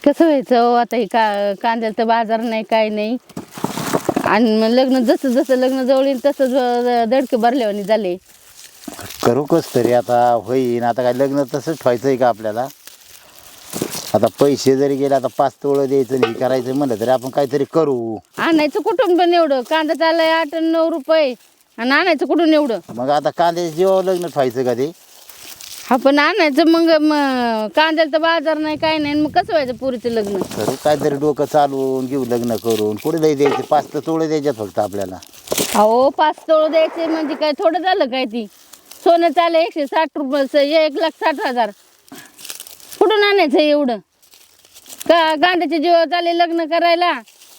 कसं व्हायचं हो आता हे कांद्याला तर बाजार नाही काय नाही. आणि मग लग्न जसं जसं लग्न जवळ येईल तसं दडके भरल्यावानी झाले. करू कस तरी आता होईन. आता काय लग्न तसंच ठेवायचंय का आपल्याला? आता पैसे जरी गेले आता 5 तोळं द्यायचं नाही करायचं म्हणलं तरी आपण काहीतरी करू. आणायचं कुठून पण एवढं? कांदा चाललाय 8-9 रुपये आणि आणायचं कुठून एवढं? मग आता कांद्याच्या जीवावर लग्न ठेवायचं का ते? हा पण आणायचं मग कांद्याला तर बाजार नाही काय नाही. मग कसं व्हायचं पुरीचं लग्न? करू काहीतरी डोकं चालवून घेऊ लग्न करून. कुठे नाही द्यायचे 5 तोळे द्यायच्यात फक्त आपल्याला. अहो 5 तोळ द्यायचे म्हणजे काय थोडं झालं काय? ती सोनं चाललं 160 रुपये, 1,60,000. कुठून आणायचं एवढं? कांद्याच्या जीवावर चालले लग्न करायला.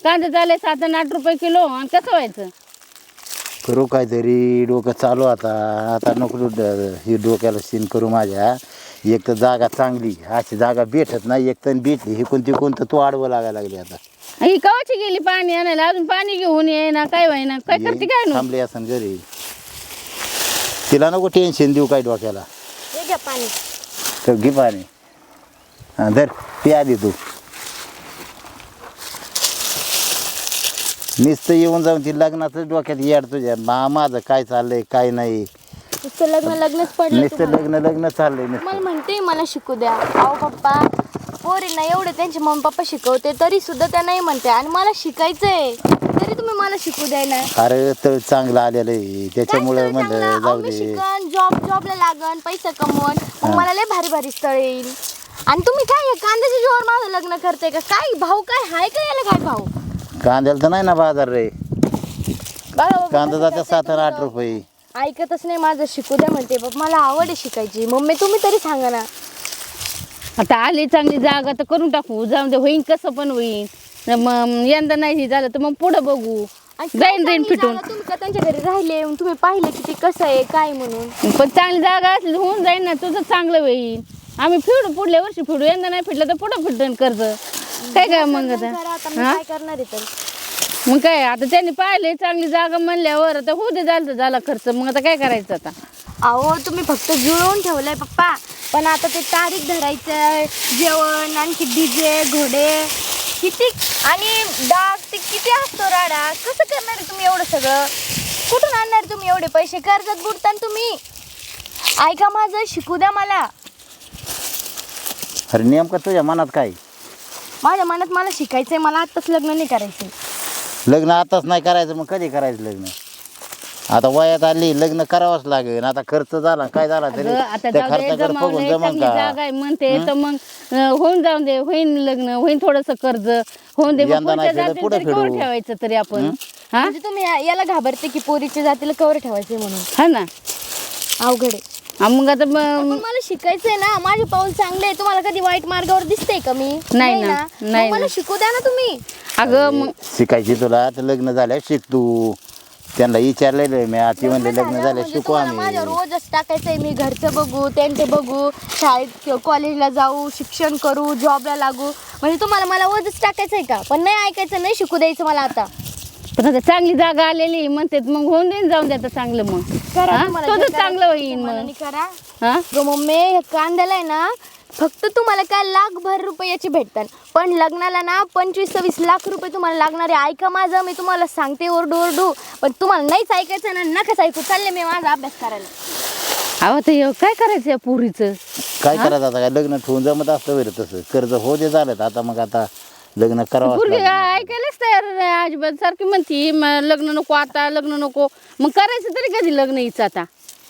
कांदे चालले 7-8 रुपये किलो आणि कसं व्हायचं? करू काहीतरी डोकं चालू आता. आता नको ही डोक्याला सीन करू माझ्या. एक तर जागा चांगली अशी जागा भेटत नाही. एक तर भेटली ही कोणती कोणतं तो आडवं लागायला लागली आता. ही कवाची गेली पाणी आणायला? अजून पाणी घेऊन ये ना काय व्हायना? काय करते काय ना? थांबली असं घरी. तिला नको टेन्शन देऊ काय डोक्याला. हे घ्या पाणी. तर घे पाणी. हां धर पी आधी तू. नुसतं येऊन जाऊन ती लग्नाचं डोक्यात याड तुझ्या. माझं काय चाललंय काय नाही. नुसतं लग्नच पडलं नुसतं लग्न चाललंय मला नुसतं. म्हणते मला शिकू द्या. अहो पप्पा पोरींना एवढे त्यांचे मम्मी पप्पा शिकवते तरी सुद्धा त्या नाही म्हणते. आणि मला शिकायचंय तरी तुम्ही मला शिकू द्याय ना. अरे तर चांगलं आलेलं आहे त्याच्यामुळे म्हणलं जाऊ मी दे. शिकन जॉबला लागन पैसा कमवून मग मला लय भारी भारी स्थळ येईल. आणि तुम्ही काय हे कांद्याच्या जीवावर माझं लग्न करते का काय? भाऊ काय हाय का याला? काय भाऊ? कांद्याला तर नाही ना बाजार रे. बघा कांदा जाते 7-8 रुपये. ऐकतच नाही माझं. शिकू द्या म्हणते बाबा. मला आवड आहे शिकायची. मम्मी तुम्ही तरी सांगा ना. आता आली चांगली जागा तर करून टाकू. जाऊन दे होईन कसं पण होईन. मग यंदा नाही झालं तर मग पुढं बघू. आणि जाईन चांगली फिटून. जागा तुम्ही का त्यांच्या घरी राहिले मग तुम्ही पाहिले की ते कसं आहे काय म्हणून. पण चांगली जागा असली होऊन जाईन ना. तुझं चांगलं होईल. आम्ही फिरू पुढल्या वर्षी फिरू. यंदा नाही फिटलं तर पुढं फिटून कर्ज काय काय मग आता? आता मी काय करणार आहे तर? मग काय आता त्यांनी पाहिले चांगली जागा म्हणल्यावर आता होऊ दे झाला खर्च. मग आता काय करायचं आता? अहो तुम्ही फक्त जुळवून ठेवलंय पप्पा. पण आता ते तारीख धरायचं जेवण आणखी डीजे घोडे किती आणि डाग ते किती असतो राडा. कसं करणार आहे तुम्ही एवढं सगळं? कुठून आणणार तुम्ही एवढे पैसे? कर्जात बुडतान तुम्ही. ऐका माझं शिकू द्या मला. अरे नेमकं तुझ्या मनात काय? माझ्या मनात मला शिकायचंय. मला आत्ताच लग्न नाही करायचंय. लग्न आताच नाही करायचं मग कधी करायचं लग्न? आता वयात आली लग्न करावंच लागेल. आता खर्च झाला काय झाला तरी आता त्या जाऊ दे, खर्चाकडे बघून जमावलंय, जमन चांगली का? जागा आहे म्हणते तर मग होऊन जाऊन दे. होईन लग्न होईन थोडस कर्ज होऊन दे. मग यंदा नाही पुढच्या फिरलं, जातील पुढं तरी कवर फिरू. ठेवायचं तरी आपण. हा म्हणजे तुम्ही याला घाबरते की पोरीच्या जातीला कवर ठेवायचे म्हणून. हा ना. अवघड आहे. मग आता पण मला शिकायचंय ना. माझे पाऊल चांगले आहे. तुम्हाला कधी वाईट मार्गावर दिसतंय का मी? नाही ना, मग नाही मला ना. शिकू द्या ना तुम्ही. अगं मग शिकायची तुला तर लग्न झाल्यावर शिक तू. त्यांना विचारलेलं मी आधी म्हणले लग्न झाल्यावर म्हणजे शिकू तुम्हाला आम्ही. माझ्या रोजच टाकायचंय. मी घरचं बघू त्यांचे बघू शाळेत कॉलेजला जाऊ शिक्षण करू जॉबला लागू. म्हणजे तुम्हाला मला रोजच टाकायचंय का? पण नाही ऐकायचं नाही शिकू द्यायचं मला आता. पण आता चांगली जागा आलेली म्हणते मग होऊन देईन जाऊन द्या चांगलं. मग करा हा? तुम्हाला तुझं जे चांगलं करायचं होईन तुम्हाला मग. नाही करा. हा गं मम्मी हे कांद्याला आहे ना फक्त तुम्हाला काय लाखभर रुपयाची भेटतात. पण लग्नाला ना 25-26 लाख रुपये तुम्हाला लागणार आहे. ऐका माझं. मी तुम्हाला सांगते ओरडू. पण तुम्हाला नाहीच ऐकायचं ना नकाच ऐकू. चालले मी माझा अभ्यास करायला. अहो तर काय करायचं या पुरीचं? काय करायचं आता? काय लग्न ठेवून जमत असतं बरं तसं. कर्ज हो दे झालं आता मग आता लग्न करावं पुरगी ऐकायलाच तयार नाही अजिबात. सारखी म्हणती लग्न नको आता लग्न नको. मग करायचं तरी कधी लग्न हिचं आता?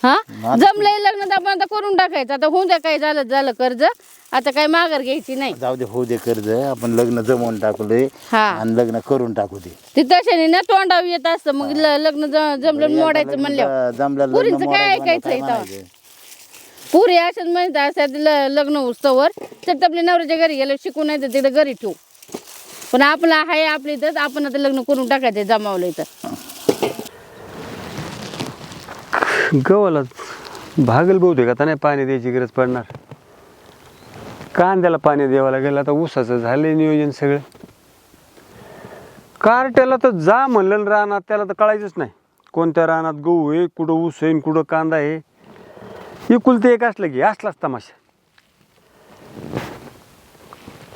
हा जमलंय लग्न तर आपण आता करून टाकायचं. आता होऊन द्या काय झालं कर्ज. आता काय माघार घ्यायची नाही. जाऊ दे होऊ दे कर्ज. आपण लग्न जमवून टाकले हा आणि लग्न करून टाकू दे. ते तशाने ना तोंडावर येत असतं. मग लग्न जमलं मोडायचं म्हणल्यावर जमलं पुरीचं काय ऐकायचं इथं? पुरी अशाच म्हणत असतात लग्न उत्सवर तर आपल्या नवऱ्याच्या घरी गेलं शिकून नाही तर तिथं घरी ठेवू. पण आपलं आहे आपली तर आपण आता लग्न करून टाकायचं जमावलं तर. गव्हाला भागल बहुतेक आता नाही पाणी द्यायची गरज पडणार. कांद्याला पाणी द्यावं लागेल. आता ऊसाचं झालंय नियोजन सगळं. कार्ट्याला तर जा म्हणलं रानात त्याला तर कळायचंच नाही कोणत्या रानात गहू आहे कुठं ऊस आहे कुठं कांदा आहे. एकुलते एक असलं की असलाच तमाशा.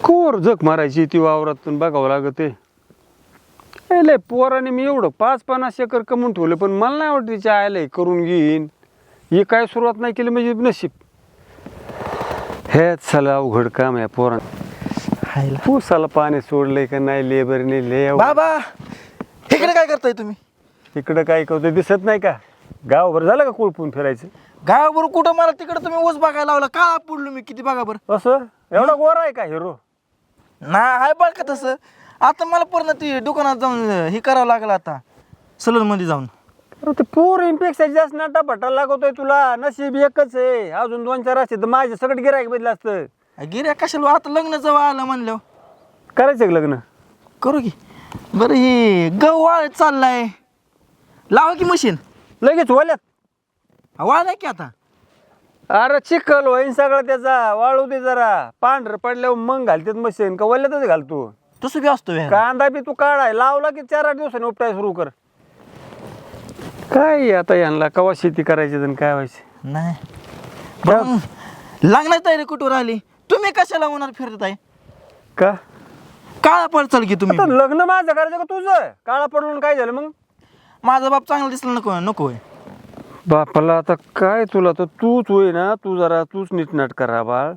कोर जग मारायची ती वावरातून बघावं लागत ते लय पोराने मी एवढं 5-50 एकर कमवून ठेवलं, पण मला नाही वाटत तिच्या आयला हे करून घेईन. हे काय सुरुवात नाही केली म्हणजे नशीब. हेच साला अवघड काम आहे पोरांना. ऊसाला पाणी सोडलंय का नाही लेबरने लय अवघड. बाबा इकडे काय करताय तुम्ही? इकडं काय करतोय दिसत नाही का? गावभर झालं का कुळपून फिरायचं? गावाबरोबर कुठं मला तिकडे तुम्ही ऊस बघायला लावला का पडलो मी किती बघा बरं. असं एवढा गोरा आहे का हिरो? नाही हाय बघ का तसं. आता मला पूर्ण ती दुकानात जाऊन हे करावं लागलं आता सलून मध्ये जाऊन. अरे ते पोरींपेक्षा जास्त नाटा भटा लागतोय तुला. नशीब एकच आहे, अजून 2-4 असते तर माझे सगळं गिरायक बदलं असतं. गिऱ्या कशाला आता लग्न जवळ आलं म्हणलं करायचं का लग्न? करू की. बरं हे गहू वाळ चाललाय लावा की मशीन. लगेच वाल्यात? वाळ की आता. अरे चिखल होईन सगळं त्याचा, वाळू दे जरा. पांढर पडल्यावर मग घालतेत मशीन का वल्यातच घालतो? तसं बी असतो हे. कांदा बी तू काढाय लावला की 4-8 दिवसांनी उपटाय सुरू कर. काय आता यांना कवा शेती करायची आणि काय व्हायचं? नाही बरं, लग्नाची तयारी कुठवर आली? तुम्ही कशाला होणार फिरताय? का काळा पडचाल की तुम्ही. आता लग्न माझं करायचं का तुझं? काळा पडून काय झालं मग? माझा बाप चांगला दिसला नको नको होय. बापाला आता काय तुला तर तूच होय ना, तूच नीटनाट करा बाळ.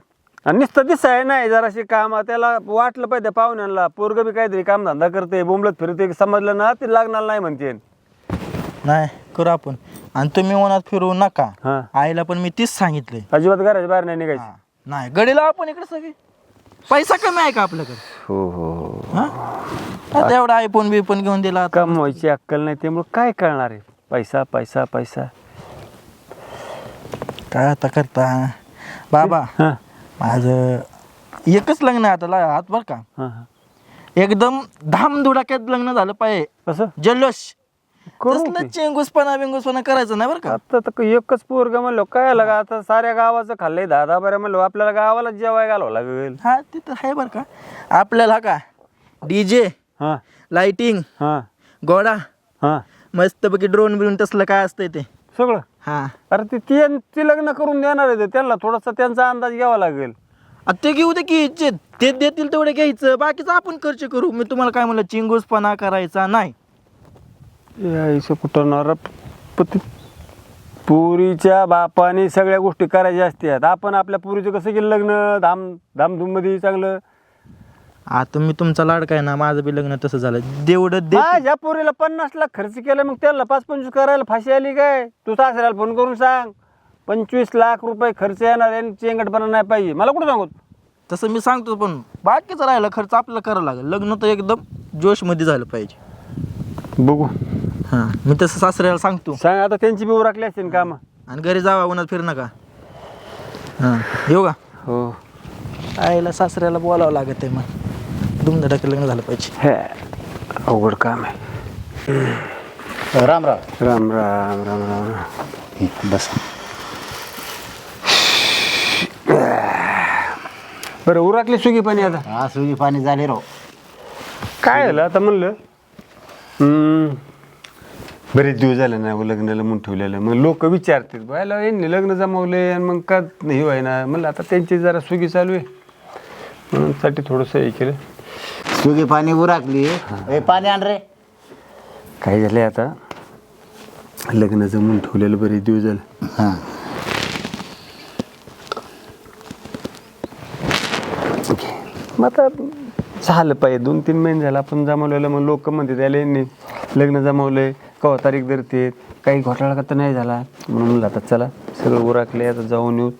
आणि नुसतं दिसाय नाही जराशी काम त्याला वाटलं पाहिजे पाहुण्यांना. पोरग बी काहीतरी कामधंदा करते बोंबलत फिरते, समजलं ना ते लागणार नाही म्हणते. नाही करू आपण. आणि तुम्ही मनात फिरवू नका. हा आईला पण मी तीच सांगितलंय. अजिबात घराच्या बाहेर नाही निघायचं. नाही गडीला आपण इकडे सगळे पैसा कमी आहे का आपल्याकडे? हो हो हा आता एवढा आयफोन बिफोन घेऊन दिला आता. कमवायची अक्कल नाही त्यामुळे काय कळणार आहे? पैसा पैसा पैसा. काय आता करता बाबा? हा माझं एकच लग्न आहे आता हात बरं का. हा हा. एकदम धामधुडाक्यात लग्न झालं पाहिजे. असं जल्लोष. करू तसलं की. चेंगुसपणा करायचं नाही बरं का. आता तर एकच पोरगा म्हणलो काय लागा. आता साऱ्या गावाचं खाल्लंय 10-10 बऱ्या म्हणलो आपल्याला गावाला जेवाय घालावं लागेल. हा ते तर आहे बरं का. आपल्याला का डीजे हा लाइटिंग हा गोडा हा मस्तपैकी ड्रोन बिरून तसलं काय असतंय ते. सगळं. हा अरे ती लग्न करून देणार आहे त्यांना थोडासा त्यांचा अंदाज घ्यावा लागेल. आता ते घेऊ दे की ते देतील तेवढे घ्यायचं, बाकीचं आपण खर्च करू. मी तुम्हाला काय म्हणलं चिंगूसपणा करायचा नाही. यायचं कुठं पुरीच्या बापाने सगळ्या गोष्टी करायच्या असतात. आपण आपल्या पुरीचं कसं केलं लग्न धामधूम मध्ये चांगलं. आता मी तुमचा लाडका आहे ना, माझं बी लग्न तसं झालं. देवढं दे. माझ्या पोरीला 50 लाख खर्च केला मग त्याला 5-25 करायला फाशी आली काय? तू सासऱ्याला फोन करून सांग 25 लाख रुपये खर्च येणार आणि चेंगटपणा नाही पाहिजे. मला कुठं सांगू? तसं मी सांगतो पण बाकीचं राहिलं खर्च आपल्याला करावं लागेल. लग्न तर एकदम जोशमध्ये झालं पाहिजे. बघू. हां मी तसं सासऱ्याला सांगतो. सांग आता त्यांची बी उरकली असतील काम. आणि घरी जावा उन्हात फिर नका. हां येऊ का? हो आईला सासऱ्याला बोलावं लागत आहे. मग धुमधडाक्यात लग्न झालं पाहिजे. हे अवघड काम आहे. राम राम. राम राम राम राम. बस. बरं उरकली सुगी पाणी आता. हा सुगी पाणी झाले राव. काय झालं आता म्हणलं बरेच दिवस झाले ना लग्नाला म्हणून ठेवलेलं. मग लोक विचारतात बायला यांनी लग्न जमवले आणि मग का हे व्हाय ना. म्हणलं आता त्यांची जरा सुगी चालू आहे म्हणून साठी थोडंसं हे केलं. सुगी पाणी उरकली. पाणी आण रे. काय झालंय आता लग्न जमून ठेवलेलं बरेच दिवस झालं. हां मग आता झालं पाहिजे 2-3 महिने झालं आपण जमवलेलं. मग लोक म्हणते त्याला यांनी लग्न जमवलंय कवा तारीख धरते. काही घोटाळा का तर नाही झाला म्हणून म्हणलं आता चला सगळं उरकले आता जाऊन येऊ.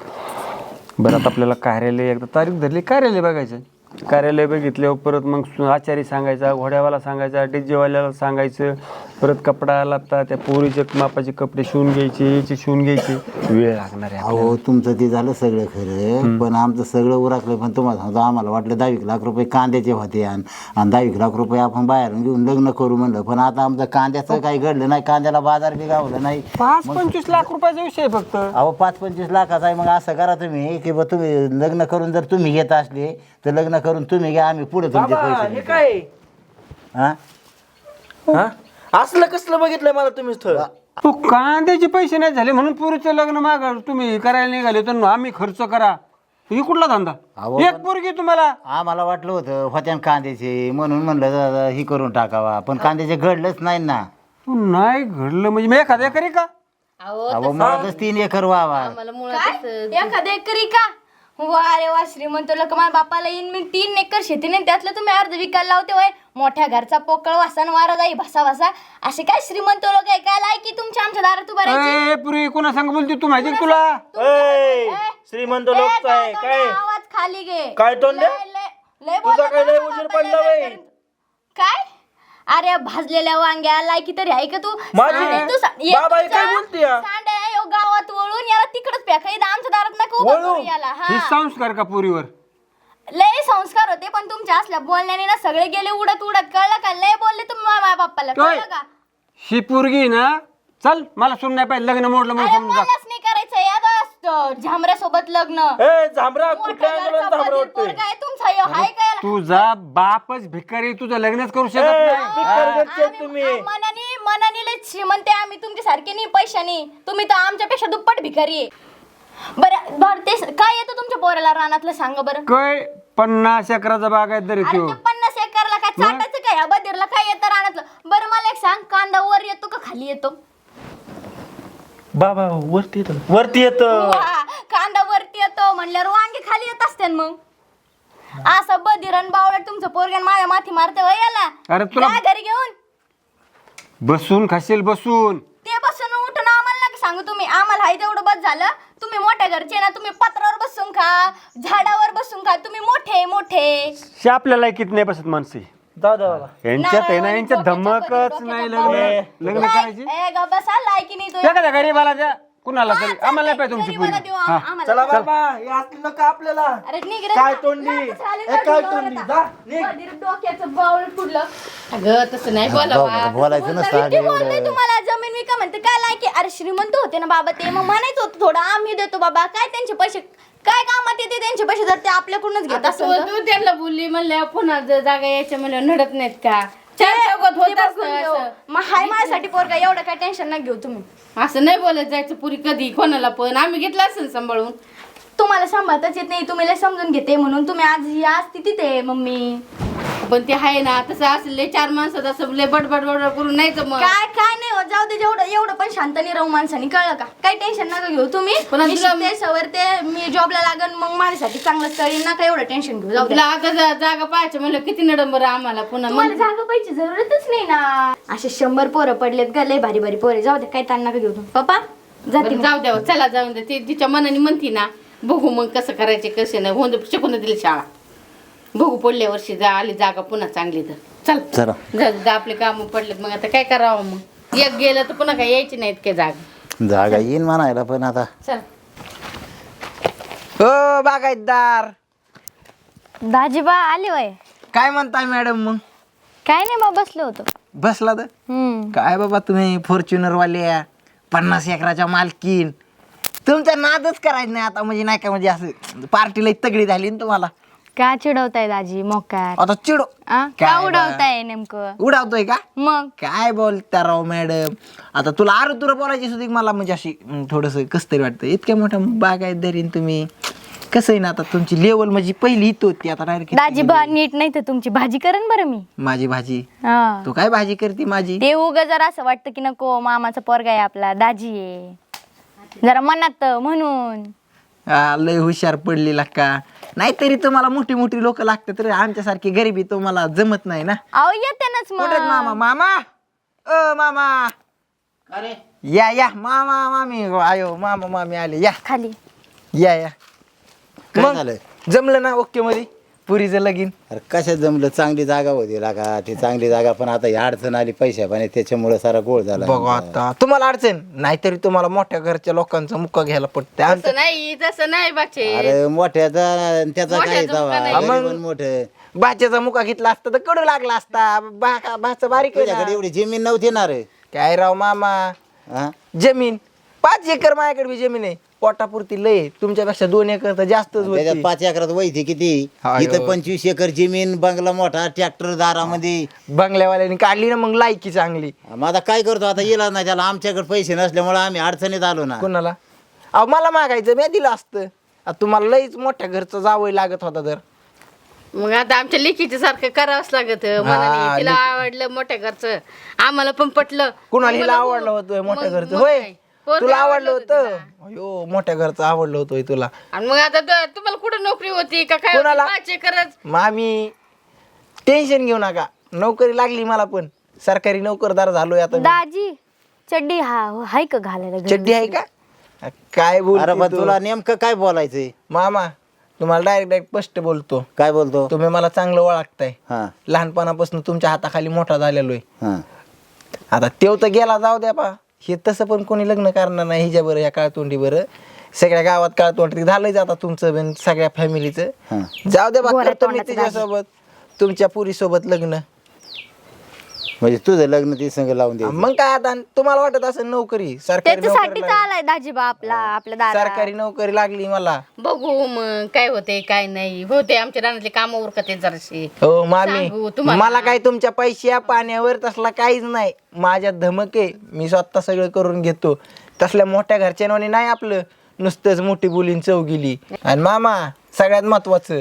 बरं आता आपल्याला कार्यालय एकदा तारीख धरली कार्यालय बघायचं. कार्यालय बघितल्यावर परत मग आचारी सांगायचा, घोड्यावाला सांगायचा, डीजेवाल्याला सांगायचं. परत कपडा लागता त्या पोरीचे मापाचे कपडे शिवून घ्यायचे, याचे शिवून घ्यायचे. वेळ लागणार आहे. अहो तुमचं ते झालं सगळं खरं. पण आमचं सगळं उरकलं. पण तुम्हाला सांगतो आम्हाला वाटलं 10 लाख रुपये कांद्याचे होते आणि 10 लाख रुपये आपण बाहेरून घेऊन लग्न करू म्हणलं. पण आता आमचं कांद्याचं काही घडलं नाही. कांद्याला बाजार बी गावलं नाही. 5-25 लाख रुपयाचा विषय फक्त. अहो 5-25 लाखाचा आहे. मग असं करा तुम्ही की बा तुम्ही लग्न करून जर तुम्ही घेत असले तर लग्न करून तुम्ही घ्या. आम्ही पुढे तुमचे पैसे हे देतो. काय हा हा असलं कसलं बघितलं मला तुम्ही स्थळ? तू कांद्याचे पैसे नाही झाले म्हणून पुरीचं लग्न माग तुम्ही करायला निघाले तर आम्ही खर्च करा. ही कुठला धंदा अहो, एक पोरगी तुम्हाला आम्हाला वाटलं होतं होत्या कांद्याचे म्हणून म्हणलं ही करून टाकावा पण कांद्याचे घडलंच नाही ना. नाही घडलं म्हणजे मी एखाद्या करी का अहो मुळातच 3 एकर व्हावा. आम्हाला मुळात एखाद्या एकरी का वा रे वा श्रीमंत लोक माझ्या बापाला येईन मी 3 एकर शेती नाही त्यातलं तुम्ही अर्ध विकायला लावते वय मोठ्या घरचा पोकळ वासा न वारा जाई भसा भसा असे काय श्रीमंत लोक आहे काय लायकी तुमच्या आमच्या दारात उभा राहायची ए पुरी कोणा सांग बोलते तू माहिती का तुला श्रीमंत लोक आहे काय आवाज खाली घे काय तोंड आहे? लय तुझा काय लय बोलत उशीर होता, पडला लय बाई? काय अरे भाजलेल्या वांग्या लायकी तरी आहे का तू माझी? सांडे, तू बाबा, हे काय बोलतेय? सांडे यो गावात वळून याला तिकडच फेका इथं आमच्या दारात नका उभं वळू? करू याला हे हा संस्कार का पोरीवर लय संस्कार होते पण तुमच्या असल्या बोलण्याने ना सगळे गेले उडत उडत कळलं का लय बोलले तुम्ही माझ्या बाप्पाला काय? कळलं का ही पोरगी ना चल मला सुन नाही पाहिजे लग्न मोडलं म्हणून अरे समजा मलाच नाही करायचं यादा झांबऱ्या सोबत लग्न ए झांबरा मोठ्या कुठल्या घरचा अंगाला झांबरा बधीर वाटतोय पोरगा आहे तुमचा ह्यो, हाय काय याला? तुझा बापच भिकारी तुझं लग्नच करू शकत ए, नाही भिकारी घरचे आहेत तुम्ही मनाने लय श्रीमंत आहे आम्ही तुमच्या सारखे नाही पैशानी तुम्ही तर आमच्यापेक्षा दुप्पट भिकारी आहे बरं ते काय येतं तुमच्या पोराला रानातलं सांगा बरं काय 50 एकराचा बाग आहे तरी अरे तो ते 50 एकरला काय चाटायचं काय ह्या बधीरला काय येतं रानातलं बरं मला एक सांग कांदा वर येतो का खाली येतो बाबा वरती येत वा, कांदा वरती येतो म्हणल्यावर वांगे खाली येत असते ना मग असं बधीरण बावळट तुमचं पोरग्यान माझ्या माथी मारते वय याला अरे तुला जा घरी घेऊन बसून खाशील बसून ते बसून उठून आम्हाला नका सांगू तुम्ही आम्हाला हाय तेवढं बस झालं तुम्ही मोठ्या घरचे ना तुम्ही पत्रावर बसून खा झाडावर बसून खा तुम्ही मोठे मोठे हे आपल्याला किती नाही बसत माणसे जाऊ दे बाबा यांच्यात आहे ना यांच्यात डोक्याच्या धमकच पलीकडे नाही डोक्याच्या लग्न करायची ए ग बसा लायकी नाही तू एखाद्या गरीबाला द्या कुणाला तरी आम्हाला नाही पाहिजे तुमची गरीबाला पोरगी देऊ हा चला आम्हाला बाबा हे असली नका आपल्याला अरे निघ रे काय ना. तोंडी लाजच आली ए, काय ना तोंडी आता. जा निघ बधीर डोक्याचं बावळ फुडलं अगं तसं नाही बोलावा बोलायचं नसतं किती अगं बोलले एवढं. तुम्हाला जमीन विका म्हणते काय लायकी अरे श्रीमंत होते ना बाबा ते मग म्हणायचं होतं थोडं आम्ही देतो बाबा काय त्यांचे पैसे काय कामात येते त्यांचे पैसे जर ते आपल्याकडूनच घेत आता असेल तर. तू त्यांना बोलली म्हणल्या पुन्हा जर जागा यायच्या म्हणल्या नडत नाहीत का चार चौकात ते होत बघून असतं घेऊ. असं. मग हाय माझ्यासाठी पोरगा एवढं काय टेन्शन नका घेऊ तुम्ही असं नाही बोलत जायचं पुरी कधी कोणाला पण आम्ही घेतलं असेल सांभाळून तुम्हाला सांभाळताच येत नाही तुम्ही लय समजून घेते म्हणून तुम्ही आज स्थितीत आहे मम्मी पण ते आहे ना तसं असं लय 4 माणसात असं लय बडबड बडबड करून नाही मग काय काय नाही होत जाऊ दे जेवढं एवढं पण शांतनी राहू माणसाने कळलं का काही टेन्शन नका घेऊ तुम्ही पण मी तुला- शिकते, सवरते मी जॉबला लागन मग माझ्यासाठी चांगलं स्थळी नका एवढं टेन्शन घेऊ जाऊ दे तुला आता जागा पाहायचं म्हणलं किती नडंबर आम्हाला पुन्हा तुम्हाला मग जागा पाहिजे जरूरतच नाही ना असे 100 पोरं पडलेत का लय भारी भारी पोरे जाऊ दे काही ताण नका घेऊ तुम्ही पप्पा जाते बरं, मी. जाऊ द्यावं चला जाऊन दे ते तिच्या मनाने म्हणती ना बघू मग कसं करायचे कसे नाही होऊन दे, शिकून दिली शाळा बघू पुढल्या वर्षी आली जागा पुन्हा चांगली तर चल चला जा आपले काम पडलेत मग आता काय करावं मग एक गेलं तर पुन्हा काय यायची नाहीत काय जागा जागा येईन म्हणायला पण आता चल हो बागायतदार दाजीबा आले वय काय म्हणताय मॅडम मग काय नाही मग बसलो होतो बसला तर काय बाबा तुम्ही फॉर्च्युनर वाले 50 एकराच्या मालकीन तुमचा नादच करायचं नाही आता म्हणजे नाही का म्हणजे असं पार्टीला तगडी झाली ना तुम्हाला का चिडवताय दाजी मोकार आता चिडो का काय उडवताय नेमकं उडावतोय का मग काय बोलता राव मॅडम आता तुला तुला बोलायची सुद्धा मला म्हणजे अशी थोडस कस तरी वाटतं इतक्या मोठ्या बागायतदारीन तुम्ही कसं आहे ना आता तुमची लेवल म्हणजे पहिली इथं होती आता डायरेक्ट दाजी नीट नाही तर तुमची भाजी करेन बरं मी माझी भाजी हा. तू काय भाजी करते माझी ते उग जरा असं वाटतं की नको मामाचा पोरगा आहे आपला दाजी आहे जरा मनात म्हणून लय हुशार पडलेला का नाहीतरी तुम्हाला मोठी मोठी लोक लागतात तर आमच्यासारखी गरिबी तुम्हाला जमत नाही ना अहो येतेनच कुठे आहेत मामा मग मामा ओ मामा अरे या या मामा मामी आयो मामा मामी आले या खाली या काय मग झालं जमलं ना ओके मध्ये पुरीचं लगीन अरे कशात जमलं चांगली जागा होती लागा ती चांगली जागा पण आता ही अडचण आली पैशा पाणी त्याच्यामुळे सारा गोळ झाला बघा आता तुम्हाला अडचण नाहीतरी तुम्हाला मोठ्या घरच्या लोकांचा मुक्का घ्यायला पडते तसं नाही तसं नाही बाचे अरे मोठ्याचा त्याचा काय मोठ्याचा जावा मुका नाही. गरीब आणि मोठं भाच्याचा मुका घेतला असता तर कडू लागला असता भाचं बारीक आहे ना. तुझ्याकडे एवढी जमीन नव्हती ना रे काय राव मामा हा? जमीन 5 एकर माझ्याकडे बी जमीन आहे पोटापुरती लय तुमच्यापेक्षा 2 एकर तर जास्तच त्याच्यात होती 5 एकरात वैती किती हाय इथं हो. 25 एकर जमीन बंगला मोठा ट्रॅक्टर दारामध्ये बंगल्यावाल्यांनी काढली ना मग लायकी चांगली मग आता काय करतो आता येला नाही त्याला आमच्याकडे पैसे नसल्यामुळे आम्ही अडचणीत आलो ना कोणाला अहो मला मागायचं मी दिलं असतं तुम्हाला लईच मोठ्या घरचं जावं लागत होता तर मग आता आमच्या लेकीच्या सारखं करावंच लागत मनाने तिला आवडलं मोठ्या घरचं आम्हाला पण पटलं कुणाला हिला मला आवडलं होतं मोठ्या मग- घरचं मग होय काय? पोरगं तुला आवडलं होतं होतं तिला. अयो मोठ्या घरचं आवडलं होतं होय तुला आणि मग आता तुम्हाला कुठं नोकरी होती का काय कोणाला? करत मग आम्ही टेन्शन घेऊ नका नोकरी लागली मला पण सरकारी नोकरदार झालोय आता मी. दाजी चड्डी हाय का घालायला घरी? चड्डी आहे का काय अरे बोल पण तुला नेमकं काय बोलायचंय मामा तुम्हाला डायरेक्ट स्पष्ट बोलतो काय बोलतो तुम्ही मला चांगलं ओळखताय हा लहानपणापासून तुमच्या हाताखाली मोठा झालेलो आहे हा आता तेव तर गेला जाऊ द्या पा हे तसं पण कोणी लग्न करणार नाही हिच्या बरं या काळतोंडी बरं सगळ्या गावात काळतोंडी झालंच आता तुमचं बिन सगळ्या फॅमिलीचं हा. जाऊ द्या बा गोऱ्या करतो मी तोंडाचं तिच्यासोबत तुमच्या पुरीसोबत लग्न म्हणजे तुझं लग्न ती संग लावून दे मग काय आता तुम्हाला वाटत असेल नोकरी सरकारी त्याच्यासाठी नोकरी आलाय दाजीबा आपल्या दारा सरकारी नोकरी लागली मला बघू मग काय होते काय नाही होते आमच्या रानातले काम उरकते जराशी हो सांगू मामी तुम्हाला. मला काय तुमच्या पैशा पाण्यावर तसला काहीच नाही माझ्या धमक आहे मी स्वतः सगळं करून घेतो तसल्या मोठ्या घरच्यांवानी नाही आपलं नुसतंच मोठी बोलीन चव गेली आणि मामा सगळ्यात महत्वाचं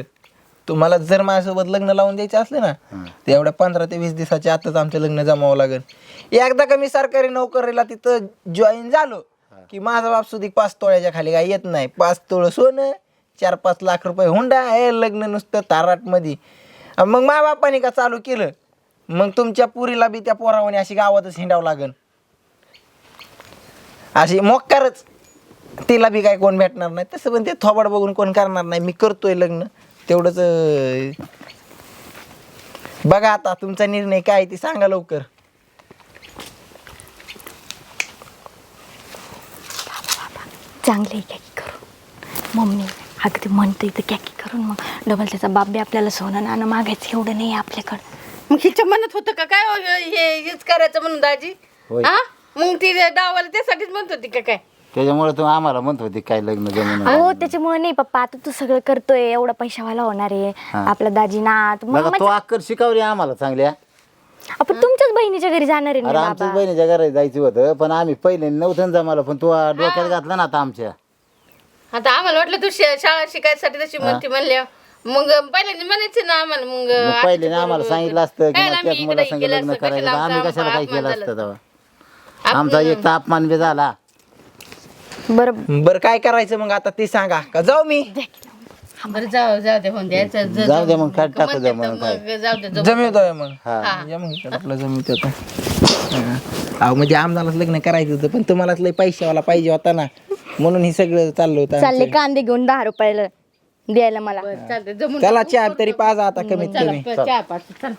तुम्हाला जर माझ्यासोबत लग्न लावून द्यायचं असलं ना तर एवढ्या 15 ते 20 दिवसाच्या आतच आमचं लग्न जमावं लागेल एकदा का मी सरकारी नोकरीला तिथं जॉईन झालो की माझा बाप सुधी 5 तोळ्याच्या खाली काय येत नाही 5 तोळं सोनं 4-5 लाख रुपये हुंडा हे लग्न नुसतं ताराटमध्ये मग मा बापाने का चालू केलं मग तुमच्या पुरीला बी त्या पोरावाने अशी गावातच हिंडावं लागेल अशी मोक्कारच तिला बी काय कोण भेटणार नाही तसं पण ते थोबाड बघून कोण करणार नाही मी करतोय लग्न तेवढंच बघा आता तुमचा निर्णय काय ते सांगा लवकर चांगले कॅकी करून मम्मी अगदी म्हणते इथं कॅकी करून मग डबल त्याचा बाप बी आपल्याला सोनं नाणं मागायचं एवढं नाही आपल्याकडं मग हिच्या मनात होतं का काय हेच करायचं म्हणून दाजी होय. हा मग ती डावाला त्यासाठीच म्हणत होती का काय त्याच्यामुळे तू आम्हाला म्हणत होती काय लग्न जमून हो त्याच्यामुळे नाही पप्पा आता तू सगळं करतोय एवढा पैशावाला होणार आहे आपला दाजी नात बघा तो अक्कल शिकवली आम्हाला चांगल्या आपण तुमच्याच बहिणीच्या घरी जाणार आहे अरे ना आमच्याच बाबा बहिणीच्या घरात जायचं होतं पण आम्ही पहिले नव्हतं जमाला पण तू डोक्यात घातला ना आता आमच्या आता आम्हाला वाटलं तू शाळा शिकायसाठी तशी म्हणते म्हणल्या मग पहिल्यांदा म्हणायचं ना आम्हाला मग मग पहिले ना आम्हाला सांगितलं असतं की काय मग आम्ही त्यात मला इकडे संग गेलं लग्न असतं, करायचं कशाला आम्ही आमचा कशाला काय अपमान केलं झाला असतं तेव्हा आमचा एक तर अपमान बी झाला बरं बरं काय करायचं मग आता ते सांगा का जाऊ मी बरं जाऊ दे होऊन द्यायचं जाऊ दे मग काय टाकू दे म्हणून काय जाऊ दे जमिवतोय मग हा या मग आपलं जमित होतं अहो म्हणजे आम्हालाच लग्न करायचं होतं पण तुम्हालाच लय पैशावाला पाहिजे होता ना म्हणून हे सगळं चाललं होतं चालले आमचं. कांदे घेऊन 10 रुपयाला द्यायला मला चालते जमून चला चहा तरी पाजा आता कमीत कमी चला चहा पाच चला